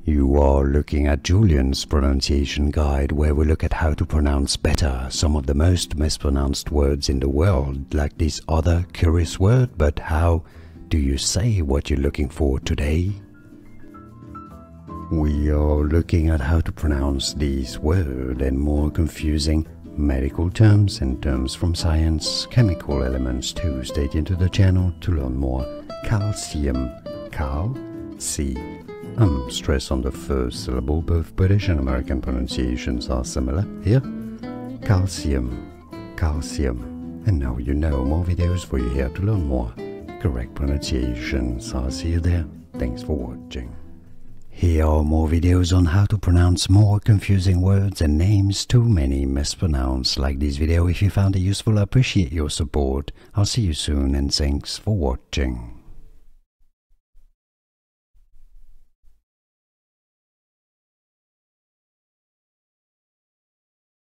You are looking at Julian's pronunciation guide, where we look at how to pronounce better some of the most mispronounced words in the world, like this other curious word. But how do you say what you're looking for today? We are looking at how to pronounce these words and more confusing medical terms and terms from science, chemical elements too. Stay tuned to the channel to learn more. Calcium, stress on the first syllable. Both British and American pronunciations are similar here. Calcium, calcium. And now you know. More videos for you here to learn more correct pronunciations. I'll see you there. Thanks for watching. Here are more videos on how to pronounce more confusing words and names too many mispronounced. Like this video if you found it useful. I appreciate your support. I'll see you soon and thanks for watching.